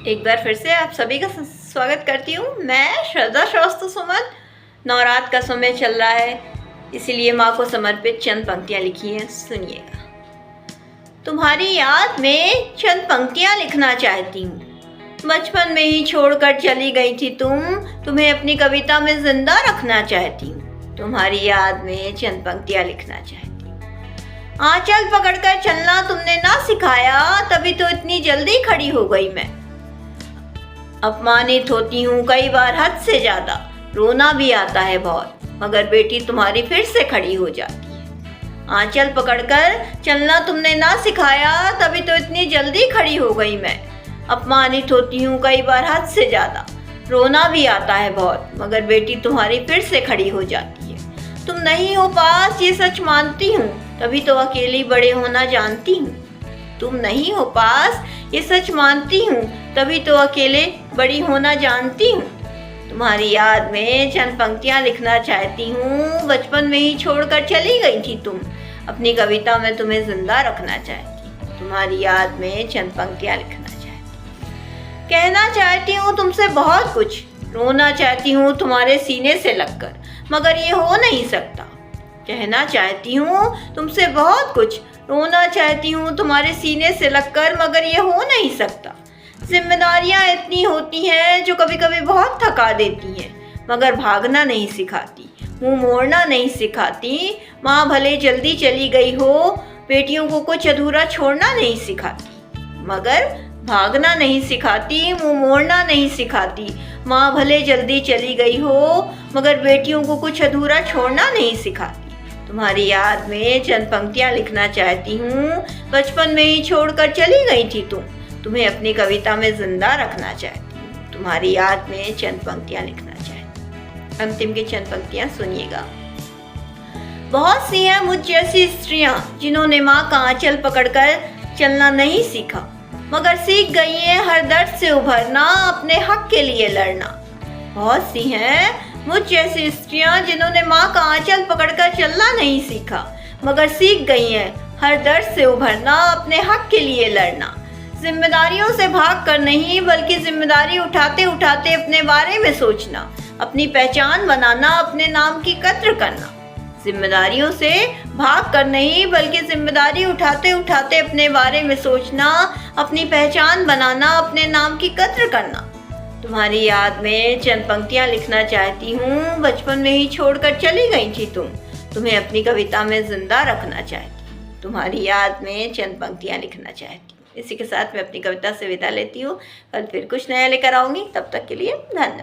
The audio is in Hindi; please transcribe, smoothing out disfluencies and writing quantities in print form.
एक बार फिर से आप सभी का स्वागत करती हूँ। मैं श्रद्धा श्रीवास्तव सुमन। नवरात्र का समय चल रहा है, इसीलिए माँ को समर्पित चंद पंक्तियाँ लिखी हैं, सुनिएगा। तुम्हारी याद में चंद पंक्तियाँ लिखना चाहती हूँ। बचपन में ही छोड़कर चली गई थी तुम्हें अपनी कविता में जिंदा रखना चाहती हूँ। तुम्हारी याद में चंद पंक्तियाँ लिखना चाहती हूँ। आंचल पकड़कर चलना तुमने ना सिखाया, तभी तो इतनी जल्दी खड़ी हो गई मैं। अपमानित होती हूँ कई बार हद से ज्यादा, रोना भी आता है बहुत, मगर बेटी तुम्हारी फिर से खड़ी हो जाती है। आंचल पकड़कर चलना तुमने ना सिखाया, तभी तो इतनी जल्दी खड़ी हो गई मैं। अपमानित होती हूँ कई बार हद से ज्यादा, रोना भी आता है बहुत, मगर बेटी तुम्हारी फिर से खड़ी हो जाती है। तुम नहीं हो पास ये सच मानती हूँ, तभी तो अकेली बड़े होना जानती हूँ। तुम नहीं हो पास ये सच मानती हूँ, तभी तो अकेले बड़ी होना जानती हूँ। तुम्हारी याद में चंद पंक्तियाँ लिखना चाहती हूँ। बचपन में ही छोड़कर चली गई थी तुम, अपनी कविता में तुम्हें जिंदा रखना चाहती हूँ। तुम्हारी याद में चंद पंक्तियाँ लिखना चाहती हूँ। कहना चाहती हूँ तुमसे बहुत कुछ, रोना चाहती हूँ तुम्हारे सीने से लगकर, मगर ये हो नहीं सकता। कहना चाहती हूँ तुमसे बहुत कुछ, रोना चाहती हूँ तुम्हारे सीने से लगकर, मगर ये हो नहीं सकता। जिम्मेदारियाँ इतनी होती हैं जो कभी कभी बहुत थका देती हैं, मगर भागना नहीं सिखाती, मुंह मोड़ना नहीं सिखाती। माँ भले जल्दी चली गई हो, बेटियों को कुछ अधूरा छोड़ना नहीं सिखाती, मगर भागना नहीं सिखाती, मुंह मोड़ना नहीं सिखाती। माँ भले जल्दी चली गई हो, मगर बेटियों को कुछ अधूरा छोड़ना नहीं सिखाती। तुम्हारी याद में चंद पंक्तियाँ लिखना चाहती हूँ। बचपन में ही छोड़कर चली गई थी तुम्हें अपनी कविता में जिंदा रखना चाहती हूँ। तुम्हारी याद में चंद पंक्तियाँ लिखना चाहती हूँ। अंतिम की चंद पंक्तियाँ सुनिएगा। बहुत सी हैं मुझ जैसी स्त्रियाँ जिन्होंने माँ का आंचल पकड़कर चलना नहीं सीखा, मगर सीख गई हैं हर दर्द से उभरना, अपने हक के लिए लड़ना। बहुत सी हैं मुझ जैसी स्त्रियां जिन्होंने माँ का आंचल पकड़कर चलना नहीं सीखा, मगर सीख गई हैं हर दर्द से उभरना, अपने हक के लिए लड़ना। जिम्मेदारियों से भाग कर नहीं, बल्कि जिम्मेदारी उठाते उठाते अपने बारे में सोचना, अपनी पहचान बनाना, अपने नाम की कद्र करना। जिम्मेदारियों से भाग कर नहीं, बल्कि जिम्मेदारी उठाते उठाते अपने बारे में सोचना, अपनी पहचान बनाना, अपने नाम की कद्र करना। तुम्हारी याद में चंद पंक्तियाँ लिखना चाहती हूँ। बचपन में ही छोड़कर चली गई थी तुम्हें अपनी कविता में जिंदा रखना चाहती हूँ। तुम्हारी याद में चंद पंक्तियाँ लिखना चाहती हूँ। इसी के साथ मैं अपनी कविता से विदा लेती हूँ। कल फिर कुछ नया लेकर आऊँगी, तब तक के लिए धन्यवाद।